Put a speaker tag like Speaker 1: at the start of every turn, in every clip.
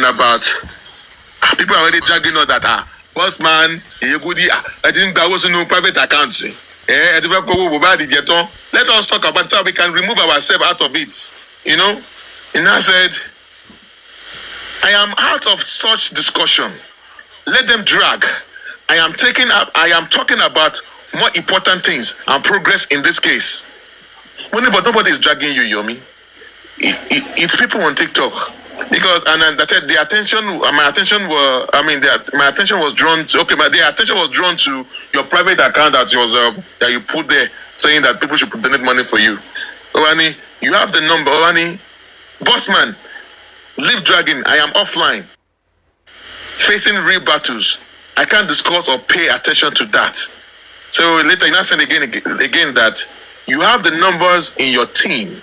Speaker 1: and about people are already dragging on that boss man, Kudi, I didn't go no private accounts. Let us talk about how we can remove ourselves out of it. You know? And I said, I am out of such discussion. Let them drag. I am talking about more important things and progress in this case. But nobody is dragging you, Yomi. It's people on TikTok. Because my attention was drawn to their attention was drawn to your private account that you put there, saying that people should donate money for you. Owani, you have the number. Owani, boss man, leave dragging. I am offline, facing real battles. I can't discuss or pay attention to that. So later, you now said again that you have the numbers in your team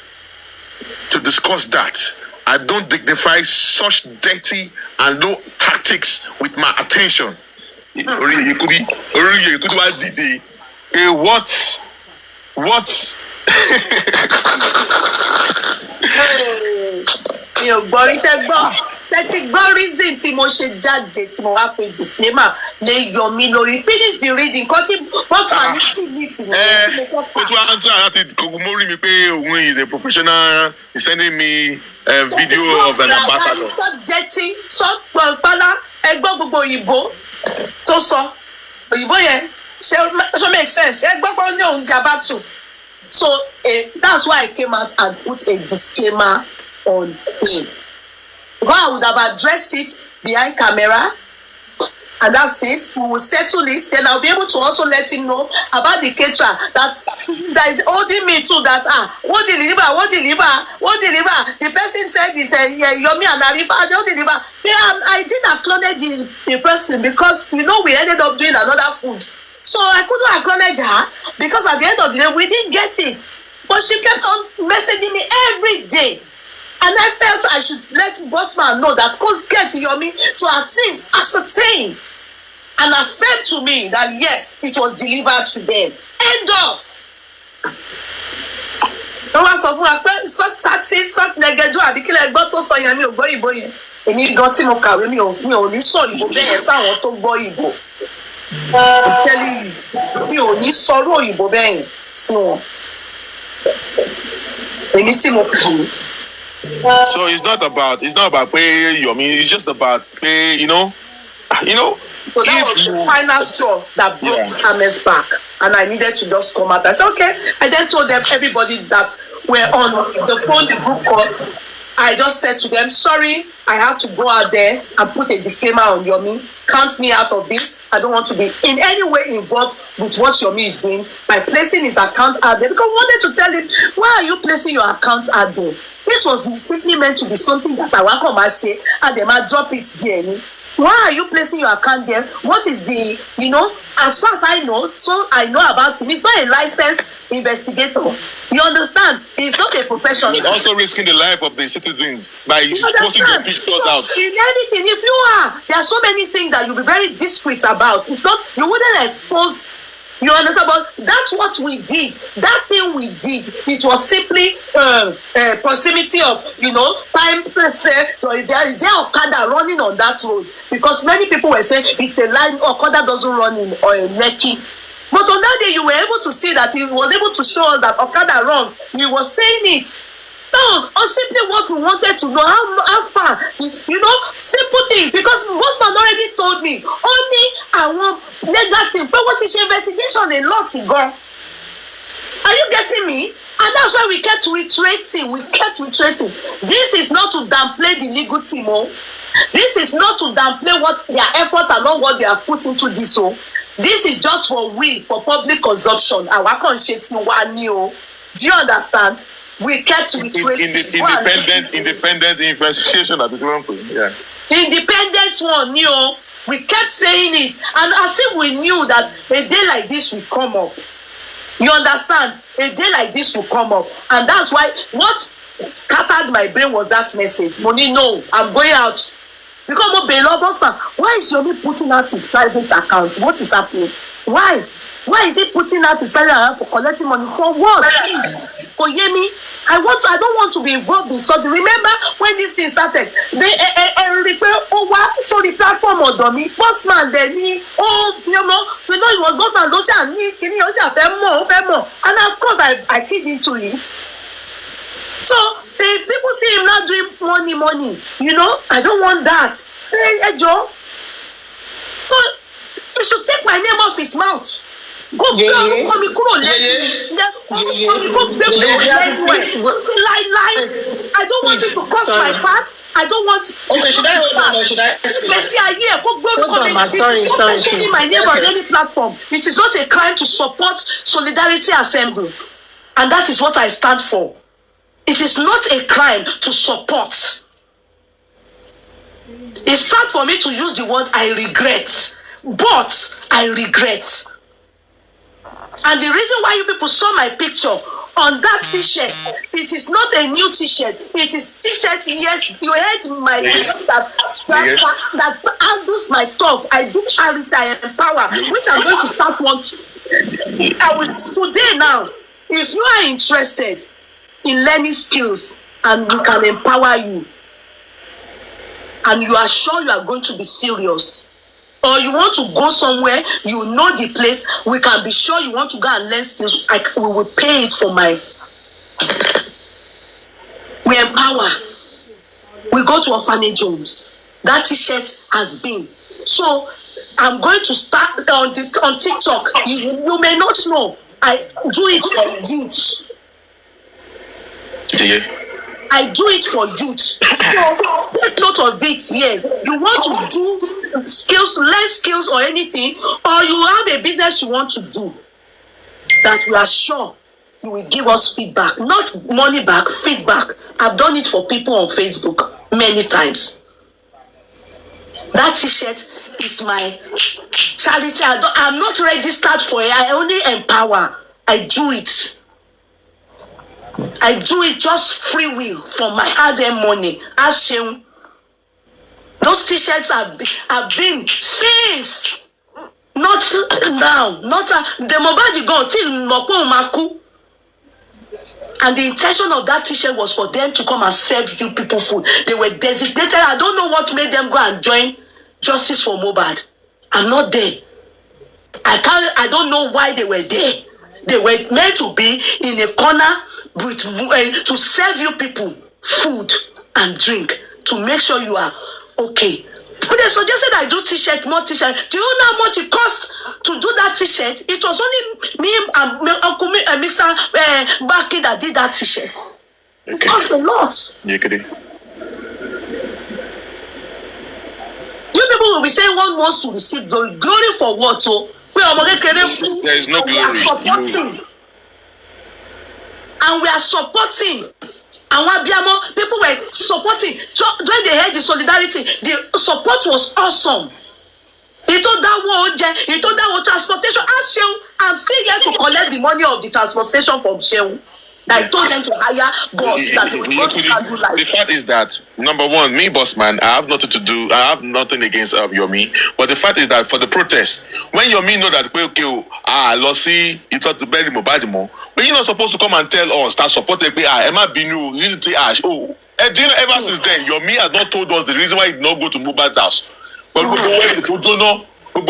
Speaker 1: to discuss that. I don't dignify such dirty and low tactics with my attention. You could what?
Speaker 2: That's one reason tí mo ṣe jáde tí mo wá pé disclaimer lè Yomi lórí finish the reading kọ́ tí wọ́n sọ ní tv tí mo
Speaker 1: answer láti mórí mi pé òun is a professional. He's sending me a video of an ambassador.
Speaker 2: Stop dirty, stop pọ̀npálá ẹgbọ́n gbogbo òyìnbó tó sọ òyìnbó yẹn ṣe make sense ẹgbọ́n pọ̀ ní òun jabatu. So that's why I came out and put a disclaimer on him. Well, I would have addressed it behind camera, and that's it. We will settle it. Then I'll be able to also let him know about the caterer that is holding me to that. What deliver? The person said it's Yomi and Arifa. They deliver. Yeah, I didn't acknowledge the person because we ended up doing another food. So I couldn't acknowledge her because at the end of the day we didn't get it. But she kept on messaging me every day. And I felt I should let Bossman know that could get Yomi to at least ascertain and affirm to me that yes, it was delivered to them. End of. No one sọ fún wa pé such taxes, such negaju àbí kílẹ̀ gbọ́ tó sọ yẹn mi ò gbọ́ ìbò yẹn. Èmi gan tí mo kàwé mi ò ní sọ ìbò bẹ́ẹ̀ sáwọn tó gbọ́ ìbò. I'm telling you, mi ò ní sọ̀rọ̀ òyìnbó bẹ́ẹ̀ sí wọn. Èmi tí mo kàwé.
Speaker 1: So it's not about pay Yomi. It's just about pay. You know.
Speaker 2: So that was the final straw that broke Hamer's back, and I needed to just come out. I said, okay. I then told them everybody that were on the phone, the group call. I just said to them, sorry, I have to go out there and put a disclaimer on Yomi. Count me out of this. I don't want to be in any way involved with what Yomi is doing by placing his account out there. Because I wanted to tell him, why are you placing your account out there? This was simply meant to be something that I want to share and they might drop it there. Why are you placing your account there? What is the, as far as I know, so I know about him. He's not a licensed investigator. You understand? He's not a professional.
Speaker 1: He's also risking the life of the citizens by posting the pictures out.
Speaker 2: In anything, if you there are so many things that you'll be very discreet about. It's not, you wouldn't expose. You understand? But that's what we did. That thing we did, it was simply proximity of, time per se. So is there Okada running on that road? Because many people were saying it's a line, Okada doesn't run in Lekki. But on that day, you were able to see that he was able to show us that Okada runs. He was saying it. That was simply what we wanted to know. How far, simple things. Because Bossman already told me, only I want negative. But what is your investigation? A lot to go. Are you getting me? And that's why we kept reiterating. This is not to downplay the legal team. This is not to downplay what their efforts and not what they have put into this. This is just for public consumption. Do you understand? We kept reiterating.
Speaker 1: Independent investigation at the example. Yeah.
Speaker 2: Independent one, we kept saying it, and as if we knew that a day like this will come up. You understand? A day like this will come up, and that's why what scattered my brain was that message. Money, no, I'm going out. Because why is Yomi putting out his private account? What is happening? Why? Why is he putting out his salary around for collecting money? For what? Oyemi, I don't want to be involved in something. Remember when this thing started? They repair over so the platform of me. Bossman, then he, oh, you know, it was Bossman, and of course I keyed into it. So the people see him not doing money. You know, I don't want that. Hey, Joe. So you should take my name off his mouth. Go lie. I don't want you to cross my path. I don't want.
Speaker 3: Okay, should I hold on or should I?
Speaker 2: Sorry. My name on any platform. It is not a crime to support Solidarity Assembly, and that is what I stand for. It is not a crime to support. It's sad for me to use the word I regret, but I regret. And the reason why you people saw my picture on that t-shirt, it is not a new t-shirt. It is t-shirt, yes, you heard my that handles my stuff. I do charity, I empower, which I'm going to start watching. Today now, if you are interested in learning skills and we can empower you, and you are sure you are going to be serious, or you want to go somewhere, you know the place, we can be sure you want to go and learn skills, we will pay it for my... We empower. We go to orphanage homes. That t-shirt has been. So, I'm going to start on TikTok. You may not know. I do it for youth.
Speaker 1: Yeah.
Speaker 2: I do it for youth. So take note of it here. You want to do skills, learn skills or anything, or you have a business you want to do that we are sure you will give us feedback. Not money back, feedback. I've done it for people on Facebook many times. That t-shirt is my charity. I'm not registered for it. I only empower. I do it. I do it just free will from my hard-earned money. Ask him. Those t-shirts have been since. Not now. Not the mobile gone till Maku. And the intention of that t-shirt was for them to come and serve you people food. They were designated. I don't know what made them go and join Justice for Mobad. I'm not there. I don't know why they were there. They were meant to be in a corner with to serve you people food and drink to make sure you are okay. But they suggested I do t-shirt, more t-shirt. Do you know how much it cost to do that t-shirt? It was only me and Uncle Mr. Baki that did that t-shirt. It cost a lot.
Speaker 1: Yeah, Kudi.
Speaker 2: You people will be saying one wants to receive glory. Glory for what? So
Speaker 1: there is no glory.
Speaker 2: We are supporting. And we are supporting. And people were supporting. So when they heard the solidarity, the support was awesome. He told that transportation. Ask Shehu, I'm still here to collect the money of the transportation from Shehu. I told them to hire boss that was going to handle life.
Speaker 1: The fact is that, number one, me, boss man, I have nothing to do. I have nothing against Yomi. But the fact is that for the protest, when Yomi know that, okay, Lossi, you thought to bury Mobadimo, but you're not supposed to come and tell us that supported Emma Binu, you need to say, ever since then, Yomi has not told us the reason why he did not go to Mobad's house. But we don't know. We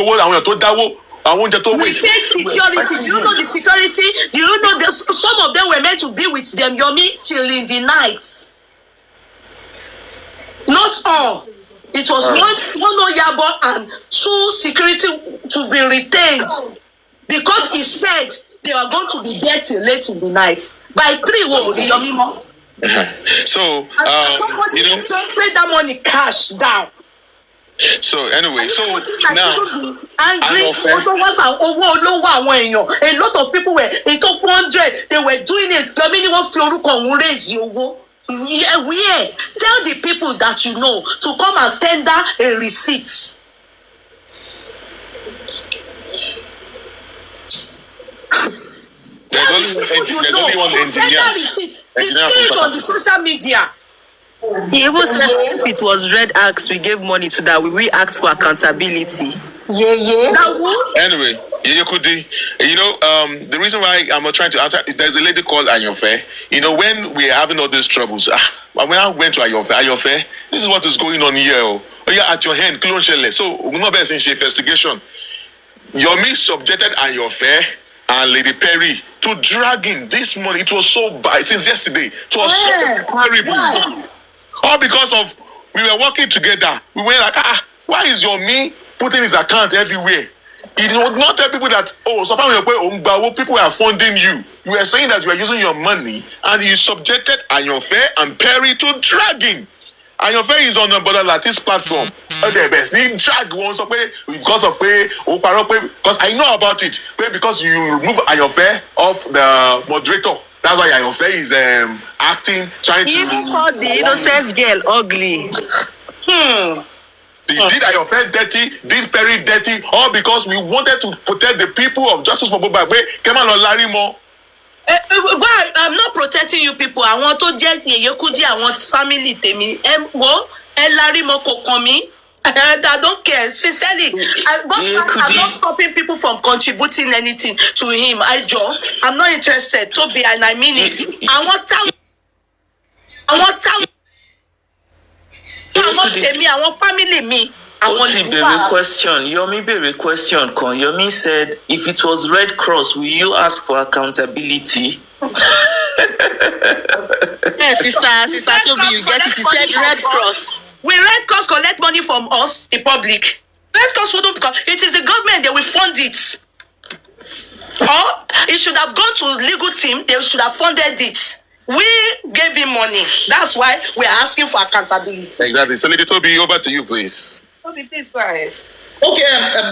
Speaker 1: take
Speaker 2: security. Do you know the security? Do you know some of them were meant to be with them, Yomi, till in the night? Not all. It was one Oyabo and 2 security to be retained because he said they were going to be there till late in the night. By 3 Yomi more.
Speaker 1: So
Speaker 2: somebody just pay that money cash down.
Speaker 1: So anyway, so now
Speaker 2: angry. A lot of people were into 400. They were doing it. Yeah. Tell the people that you know to come and tender a receipt.
Speaker 1: There's only one engineer.
Speaker 2: Receipt. Display it on the social media.
Speaker 3: He even said if it was Red Axe we gave money to that, we asked for accountability.
Speaker 2: Yeye.
Speaker 1: Anyway, Yeye Kudi, the reason why I'm not trying to answer, there's a lady called Ayofe. When we're having all these troubles, when I went to Ayofe, this is what is going on here. Oh, yeah, at your hand, clone shell. So, we're not best in investigation. Yomi subjected Ayofe and Lady Perry to dragging this money. It was so bad since yesterday. It was so horrible. All because of we were working together. We were like, why is Yomi putting his account everywhere? He did not tell people that, people are funding you. You were saying that you are using your money, and you subjected Ayofe and Perry to dragging. Ayofe is on the Border Lattice platform. Okay, best. They drag once because I know about it. Because you remove Ayofe off the moderator. That's why Ayofe is acting, trying to.
Speaker 4: Even called the innocent girl ugly.
Speaker 1: Did Ayofe dirty, did Perry dirty, all because we wanted to protect the people of Justice for Boba. Kemal Olarimo.
Speaker 2: I'm not protecting you people. I want to just Yeye Kudi, I want family tèmi. Larimo kò kàn mí. I don't care. Sincerely, I'm not stopping people from contributing anything to him. I'm not interested. Toby, and I mean it. I want tèmi, I want family me.
Speaker 5: Yomi bere question. Yomi said, if it was Red Cross, will you ask for accountability?
Speaker 4: Yes, sister Toby, you get it. He said Red Cross.
Speaker 2: Will Red Cross collect money from us, the public? Red Cross wouldn't, because it is the government, they will fund it. Or it should have gone to legal team, they should have funded it. We gave him money. That's why we're asking for accountability.
Speaker 1: Exactly. So, Lady Toby, over to you, please.
Speaker 2: Toby, please go ahead.
Speaker 3: Okay,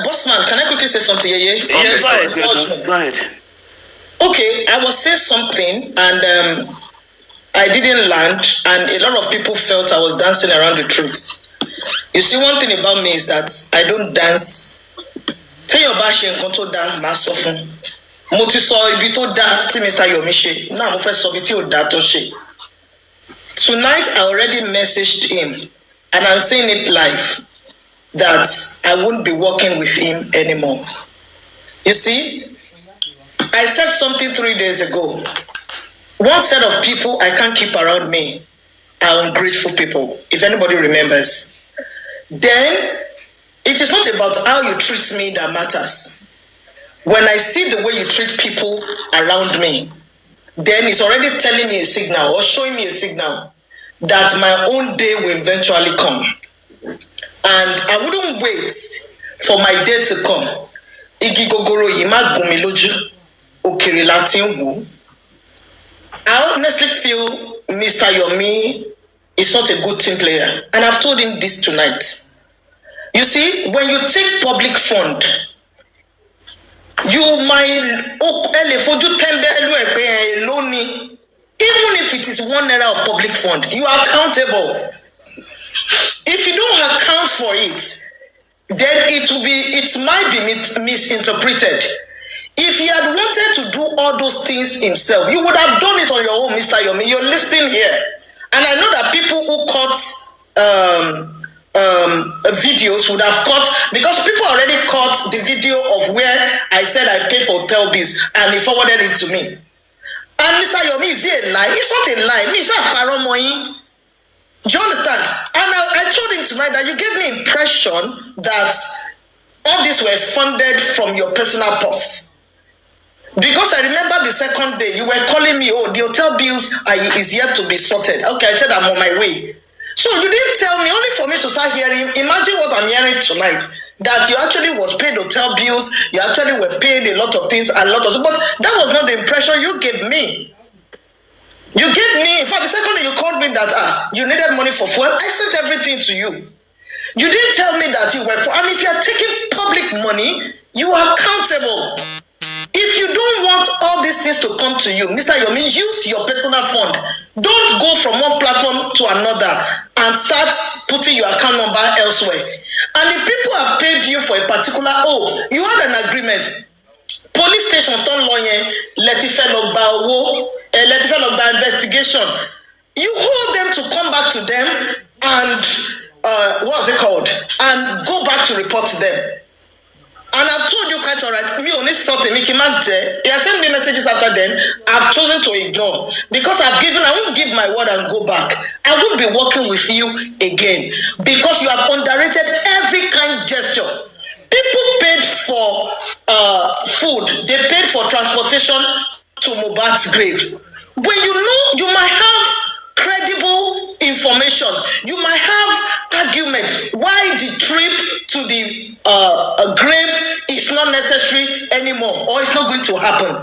Speaker 3: Bossman, can I quickly say something, Yeye?
Speaker 5: Okay, yes, go ahead.
Speaker 3: Okay, I was saying something, and I didn't land, and a lot of people felt I was dancing around the truth. You see, one thing about me is that I don't dance. Tell your bashi and control that mass often. Motiso ibito da ti Mr. Yomi she. Now mo first subiti o da to she. Tonight I already messaged him, and I'm saying it live, that I won't be working with him anymore. You see, I said something 3 days ago. One set of people I can't keep around me are ungrateful people, if anybody remembers. Then, it is not about how you treat me that matters. When I see the way you treat people around me, then it's already telling me a signal or showing me a signal that my own day will eventually come. And I wouldn't wait for my day to come. Igi gogoro yima gumiloju okere latin wo. I honestly feel Mr. Yomi is not a good team player. And I've told him this tonight. You see, when you take public fund, you might even if it is 1 naira of public fund, you are accountable. If you don't account for it, then it might be misinterpreted. If he had wanted to do all those things himself, you would have done it on your own, Mr. Yomi. You're listening here. And I know that people who caught videos would have caught, because people already caught the video of where I said I paid for hotel bills and he forwarded it to me. And Mr. Yomi, is it a lie? It's not a lie. Me, it's not paramoy. Do you understand? And I told him tonight that you gave me impression that all these were funded from your personal purse. Because I remember the second day you were calling me, the hotel bills is yet to be sorted. Okay, I said I'm on my way. So you didn't tell me, only for me to start hearing. Imagine what I'm hearing tonight. That you actually was paid hotel bills, you actually were paid a lot of things, but that was not the impression you gave me. You gave me, in fact, the second day you called me that you needed money for fuel, I sent everything to you. You didn't tell me that you were and if you are taking public money, you are accountable. If you don't want all these things to come to you, Mr. Yomi, use your personal fund. Don't go from one platform to another and start putting your account number elsewhere. And if people have paid you for a particular, you had an agreement. Police station turn lawyer, let it fellow investigation. You hold them to come back to them and what's it called? And go back to report to them. And I've told you quite alright, me only something, Mickey Manje, he has sent me messages after then, I've chosen to ignore. Because I won't give my word and go back. I won't be working with you again. Because you have underrated every kind gesture. People paid for food, they paid for transportation to Mohbad's grave. When you know, you might have credible information, you might have argument why the trip to the grave is not necessary anymore, or it's not going to happen.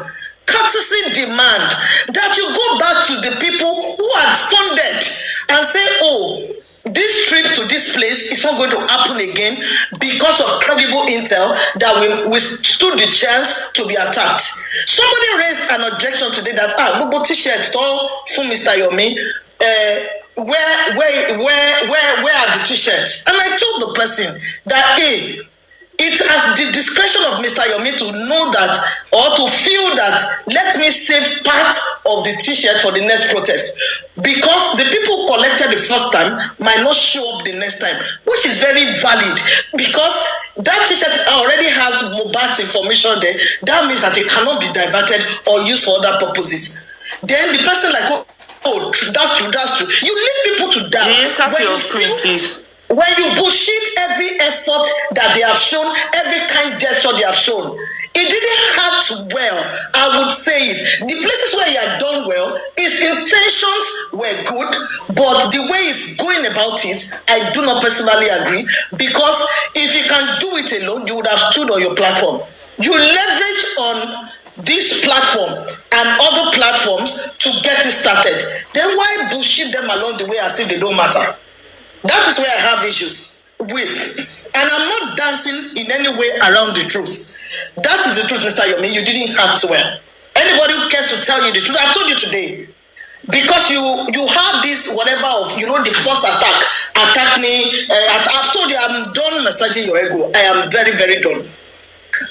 Speaker 3: Courtesy demand that you go back to the people who had funded and say, oh, this trip to this place is not going to happen again because of credible intel that we stood the chance to be attacked. Somebody raised an objection today that Bobo t-shirts for Mr. Yomi. Where are the t-shirts? And I told the person that it's at the discretion of Mr. Yomi to know that, or to feel that, let me save part of the t-shirt for the next protest. Because the people collected the first time might not show up the next time, which is very valid. Because that t-shirt already has Mohbad's information there. That means that it cannot be diverted or used for other purposes. Then the person like, oh, that's true. You leave people to doubt.
Speaker 5: Tap your screen, please.
Speaker 3: When you bullshit every effort that they have shown, every kind gesture they have shown, it didn't hurt well, I would say it. The places where he had done well, his intentions were good, but the way he's going about it, I do not personally agree, because if you can do it alone, you would have stood on your platform. You leverage on this platform and other platforms to get it started. Then why bullshit them along the way as if they don't matter? That is where I have issues with. And I'm not dancing in any way around the truth. That is the truth, Mr. Yomi. You didn't act well. Anybody who cares to tell you the truth, I've told you today. Because you have this whatever of, the first attack me. I've told you I'm done massaging your ego. I am very, very done.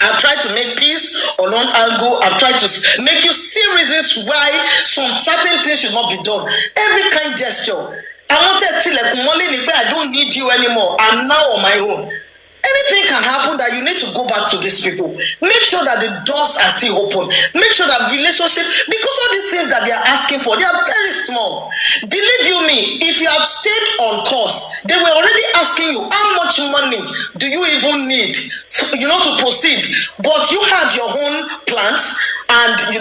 Speaker 3: I've tried to make peace on one angle. I've tried to make you see reasons why some certain things should not be done. Every kind gesture. I wanted to let money, I don't need you anymore. I'm now on my own. Anything can happen that you need to go back to these people. Make sure that the doors are still open. Make sure that relationship, because all these things that they are asking for, they are very small. Believe you me, if you have stayed on course, they were already asking you how much money do you even need, to proceed. But you had your own plans, and you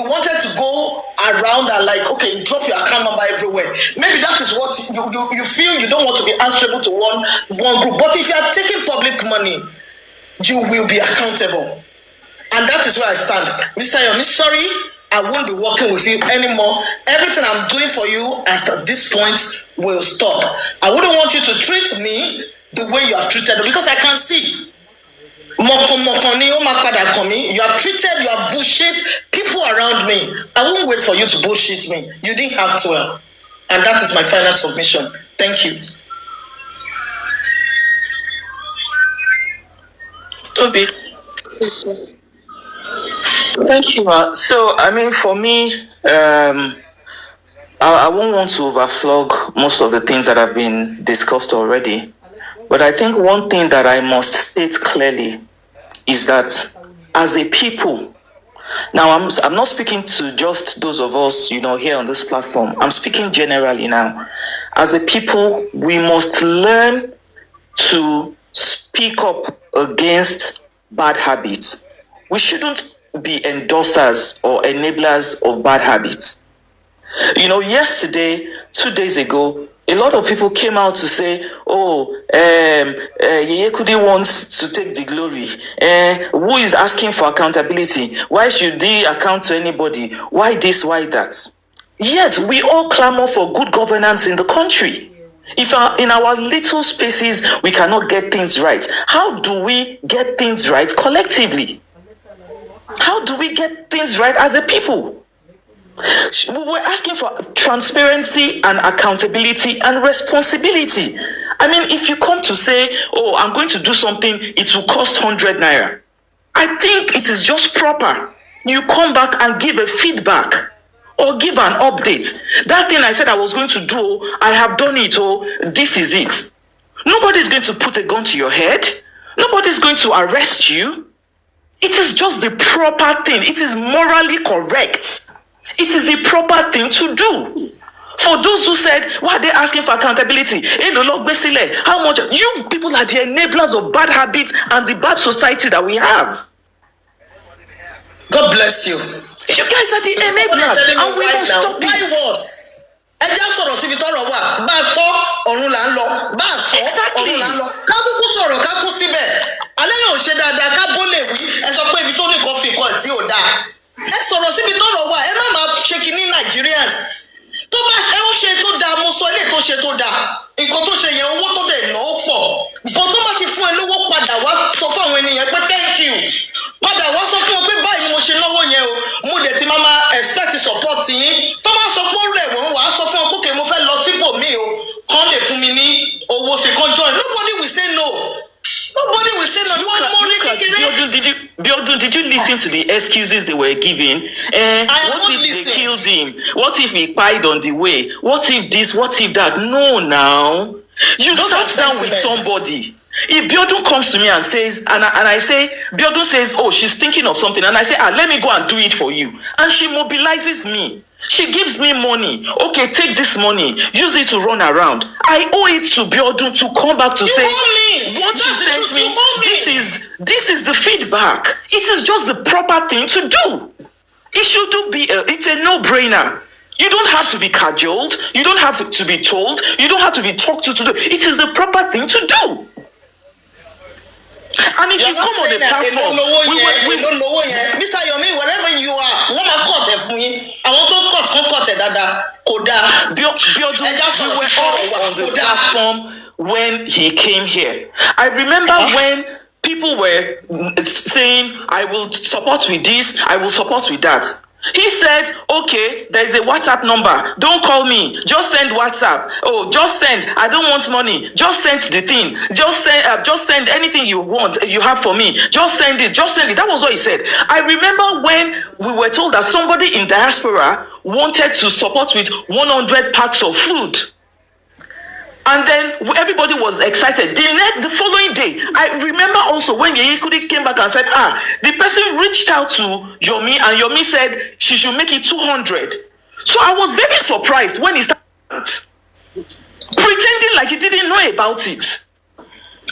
Speaker 3: wanted to go around and okay, drop your account number everywhere. Maybe that is what you feel you don't want to be answerable to one group. But if you are taking public money, you will be accountable. And that is where I stand. Mr. Yomi, sorry, I won't be working with you anymore. Everything I'm doing for you at this point will stop. I wouldn't want you to treat me the way you have treated me, because I can see. You have treated, you have bullshit people around me. I won't wait for you to bullshit me. You didn't act well. And that is my final submission. Thank you.
Speaker 5: Toby. Thank you, ma. So, for me, I won't want to overflog most of the things that have been discussed already. But I think one thing that I must state clearly is that as a people, now I'm not speaking to just those of us, here on this platform. I'm speaking generally now. As a people, we must learn to speak up against bad habits. We shouldn't be endorsers or enablers of bad habits. Yesterday, 2 days ago, a lot of people came out to say, Yeye Kudi wants to take the glory. Who is asking for accountability? Why should they account to anybody? Why this, why that? Yet, we all clamor for good governance in the country. If in our little spaces, we cannot get things right, how do we get things right collectively? How do we get things right as a people? We're asking for transparency and accountability and responsibility. If you come to say, I'm going to do something, it will cost 100 naira. I think it is just proper. You come back and give a feedback or give an update. That thing I said I was going to do, I have done it, this is it. Nobody is going to put a gun to your head. Nobody's going to arrest you. It is just the proper thing. It is morally correct. It is the proper thing to do. For those who said, why are they asking for accountability? How much? You people are the enablers of bad habits and the bad society that we have.
Speaker 3: God bless you.
Speaker 5: You guys are the enablers, and we must stop it.
Speaker 3: Why what? Ẹ jẹ́ sọ̀rọ̀ síbi tọ́rọ̀ wà. Bá a sọ ọ̀run là ń lọ. Bá a sọ ọ̀run là ń lọ. Ká kúkú sọ̀rọ̀ ká kú síbẹ̀. Alẹ́ yóò ṣe dáadáa ká bó lè wí. Ẹ sọ pé ibi tó ní nǹkan fi nǹkan sí ò dáa. Ẹ sọ̀rọ̀ síbi tọ́rọ̀ wà. Ẹ má máa ṣe kínní Nigerians. Tó bá ṣe ó ṣe tó dáa, mo sọ ilé tó ṣe tó dáa. Nǹkan tó ṣe yẹn owó tó dẹ̀ ná ó pọ̀. Bọ̀ tó bá ti fún ẹ lówó padà wá sọ fún àwọn ènìyàn pé thank you. Padà wá sọ fún ọ pé báyìí mo ṣe lọ́wọ́ yẹn o. Mo dẹ̀ ti máa expect support yín. Tó bá sọ pé ó rẹ̀ wọ́n wàá sọ fún ọ pé mo fẹ́ lọ síbò mí o. Kán lè fún mi ní owó sí kan join. Nobody will say no. Nobody will say no. You want money kékeré.
Speaker 5: Biodun, did you listen to the excuses they were giving? What if they killed him? What if he died on the way? What if this? What if that? No, now. You sat down with somebody. If Biodun comes to me and says, and I say, Biodun says, oh, she's thinking of something, and I say, let me go and do it for you. And she mobilizes me. She gives me money. Okay, take this money. Use it to run around. I owe it to Biodun to come back to say, what you sent me, this is the feedback. It is just the proper thing to do. It should be, it's a no-brainer. You don't have to be cajoled. You don't have to be told. You don't have to be talked to do. It is the proper thing to do. And if you come on the platform, we
Speaker 3: don't know yet. Mr. Yomi, wherever you are, one man cut it for me. I want to cut it, Dada. Koda.
Speaker 5: We were all on the platform when he came here. I remember when people were saying, I will support with this, I will support with that. He said, okay, there is a WhatsApp number. Don't call me. Just send WhatsApp. Oh, just send. I don't want money. Just send the thing. Just send anything you want, you have for me. Just send it. Just send it. That was what he said. I remember when we were told that somebody in diaspora wanted to support with 100 packs of food. And then everybody was excited. The following day, I remember also when Yeye Kudi came back and said, the person reached out to Yomi, and Yomi said she should make it 200. So I was very surprised when he started pretending like he didn't know about it.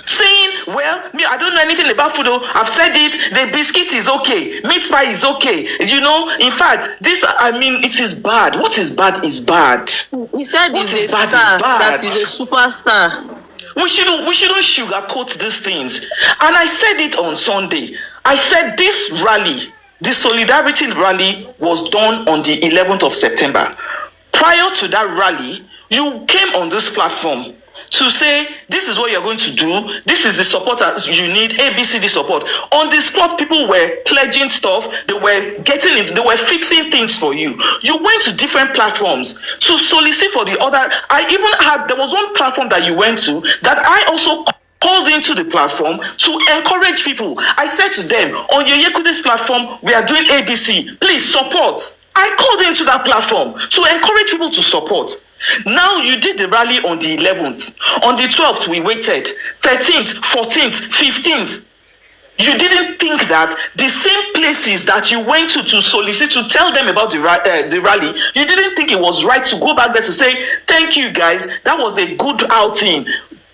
Speaker 5: Saying, well, me, I don't know anything about food. I've said it. The biscuit is okay. Meat pie is okay. You know, in fact, this, I mean, it is bad. What is bad is bad.
Speaker 4: He said
Speaker 5: what
Speaker 4: he's
Speaker 5: is
Speaker 4: a
Speaker 5: bad
Speaker 4: star.
Speaker 5: is bad.
Speaker 4: That is a superstar.
Speaker 5: We shouldn't sugarcoat these things. And I said it on Sunday. I said this rally, the solidarity rally, was done on the 11th of September. Prior to that rally, you came on this platform to say, this is what you're going to do, this is the support that you need, ABCD support. On the spot, people were pledging stuff, they were getting it, they were fixing things for you. You went to different platforms to solicit for the other. There was one platform that you went to that I also called into the platform to encourage people. I said to them, on Yeye Kudi's platform, we are doing ABC, please support. I called into that platform to encourage people to support. Now you did the rally on the 11th. On the 12th, we waited. 13th, 14th, 15th. You didn't think that the same places that you went to solicit, to tell them about the rally, you didn't think it was right to go back there to say, thank you guys, that was a good outing.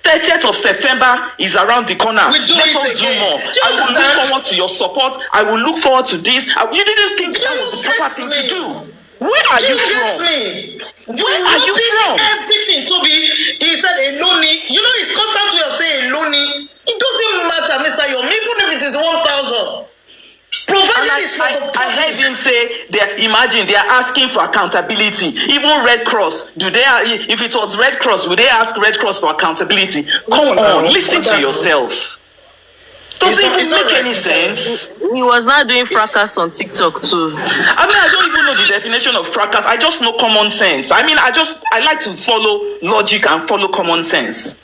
Speaker 5: 30th of September is around the corner. Let us do more. I will look forward to your support. I will look forward to this. You didn't think that was the proper thing to do. Where are you from? Where are you from?
Speaker 3: Everything to be, he said a lonely. You know, his constant way of saying lonely. It doesn't matter, Mr. Yomi, even if it is 1,000. Provided it's for the public.
Speaker 5: I heard him say, imagine they are asking for accountability. Even Red Cross, if it was Red Cross, would they ask Red Cross for accountability? Come on, listen to yourself. Does it even make any sense?
Speaker 4: He was not doing fracas on TikTok too.
Speaker 5: I mean, I don't even know the definition of fracas. I just know common sense. I mean, I like to follow logic and follow common sense.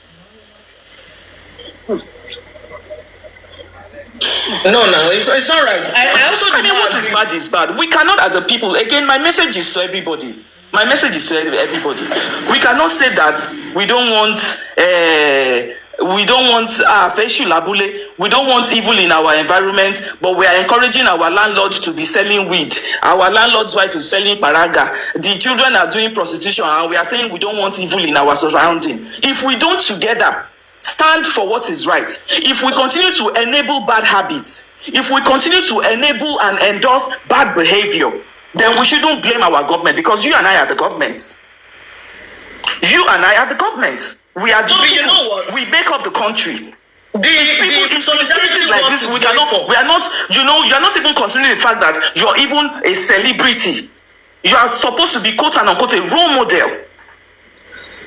Speaker 3: No, it's all right. I
Speaker 5: mean, what is bad is bad. We cannot, as the people, again, my message is to everybody. We cannot say that we don't want we don't want feshu labule, we don't want evil in our environment, but we are encouraging our landlord to be selling weed. Our landlord's wife is selling paraga. The children are doing prostitution, and we are saying we don't want evil in our surrounding. If we don't together stand for what is right, if we continue to enable bad habits, if we continue to enable and endorse bad behavior, then we shouldn't blame our government, because you and I are the government. You and I are the government. We are the people.
Speaker 3: You know what?
Speaker 5: We make up the country.
Speaker 3: The solidarity
Speaker 5: Like this, we are not, you know, you are not even considering the fact that you're even a celebrity. You are supposed to be quote and unquote a role model.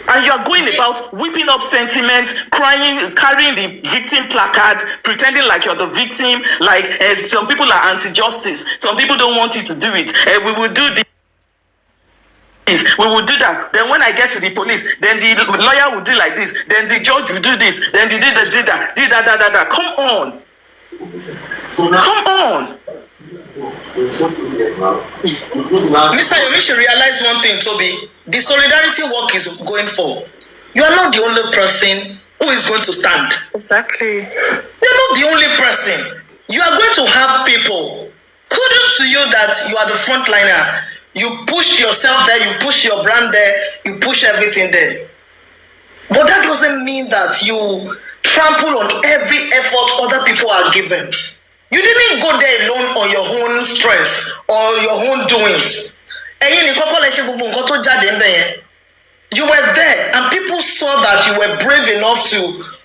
Speaker 5: And you are going about whipping up sentiment, crying, carrying the victim placard, pretending like you're the victim, like some people are anti-justice. Some people don't want you to do it. We will do this. We will do that. Then when I get to the police, then the lawyer will do like this. Then the judge will do this. Then the did that. Come on. Come on.
Speaker 3: Mr. Yomi should realize one thing, Toby. The solidarity work is going for. You are not the only person who is going to stand.
Speaker 4: Exactly.
Speaker 3: You're not the only person. You are going to have people. Kudos to you that you are the frontliner. You push yourself there, you push your brand there, you push everything there. But that doesn't mean that you trample on every effort other people are given. You didn't go there alone on your own stress or your own doings. You were there and people saw that you were brave enough to.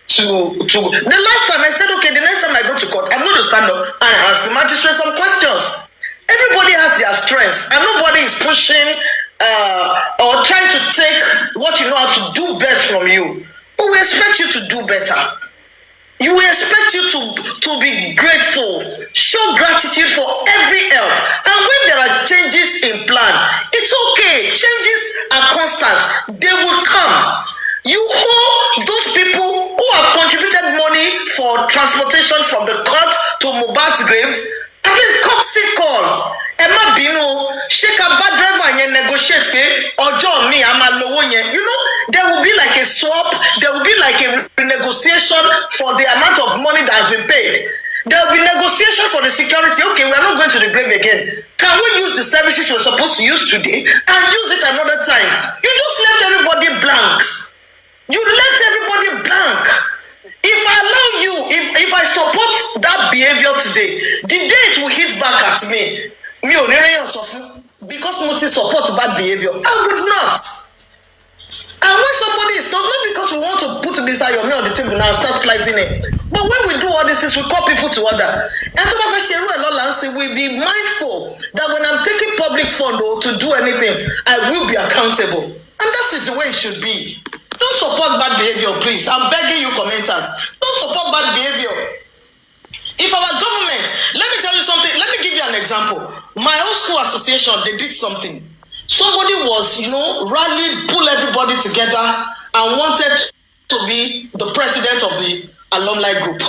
Speaker 3: The last time I said, okay, the next time I go to court, I'm going to stand up and ask the magistrate some questions. Everybody has their strengths and nobody is pushing or trying to take what you know how to do best from you. But we expect you to do better. We expect you to be grateful, show gratitude for every help. And when there are changes in plan, it's okay. Changes are constant. They will come. You owe those people who have contributed money for transportation from the court to Mohbad's grave. At least courtesy call. Emma Bino, shake a bad driver and negotiate pay or John me, I'm a low. You know, there will be like a swap, there will be like a renegotiation for the amount of money that has been paid. There will be negotiation for the security. Okay, we are not going to the grave again. Can we use the services we're supposed to use today and use it another time? You just left everybody blank. You left everybody blank. If I allow you, if I support that behavior today, the day it will hit back at me, because Moses support bad behavior, I would not. And when somebody is not because we want to put this Yomi on the table now and start slicing it. But when we do all these things, we call people to order. And we'll be mindful that when I'm taking public fund to do anything, I will be accountable. And that is the way it should be. Don't support bad behavior, please. I'm begging you, commenters. Don't support bad behavior. If our government, let me tell you something, let me give you an example. My old school association, they did something. Somebody was, rallied, pull everybody together and wanted to be the president of the alumni group.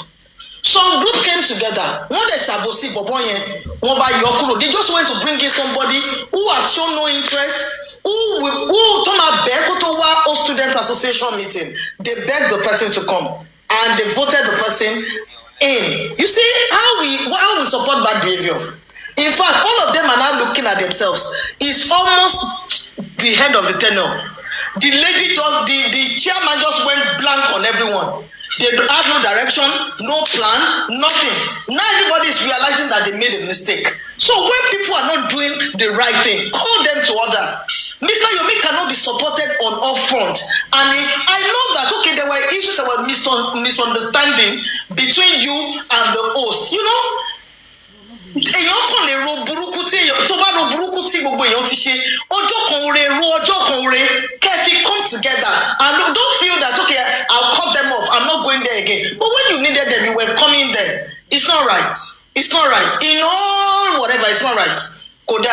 Speaker 3: Some group came together. They just went to bring in somebody who has shown no interest, who to my student association meeting. They begged the person to come and they voted the person in. You see how we support bad behavior. In fact, all of them are now looking at themselves. It's almost the head of the tenor. The lady the chairman just went blank on everyone. They have no direction, no plan, nothing. Now everybody is realizing that they made a mistake. So when people are not doing the right thing, call them to order. Mr. Yomi cannot be supported on all fronts. And I know that, okay, there were issues, there were misunderstanding between you and the host. Èèyàn kàn lè ro burúkú tí tó bá ro burúkú tí gbogbo èèyàn ti ṣe ọjọ́ kan re ro ọjọ́ kan re kẹ́fì come together and don't feel that okay I'll cut them off, I'm not going there again. But when you needed them, you were coming there. It's not right. It's not right. In all whatever, it's not right. Koda.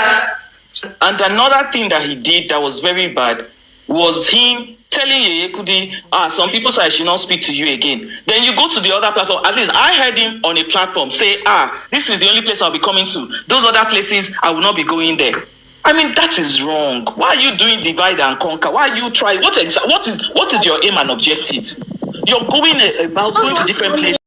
Speaker 5: And another thing that he did that was very bad was him telling Yeye Kudi, some people say I should not speak to you again. Then you go to the other platform. At least I heard him on a platform say, this is the only place I'll be coming to. Those other places, I will not be going there. I mean, that is wrong. Why are you doing divide and conquer? Why are you trying? What is your aim and objective? you're going about going to different places.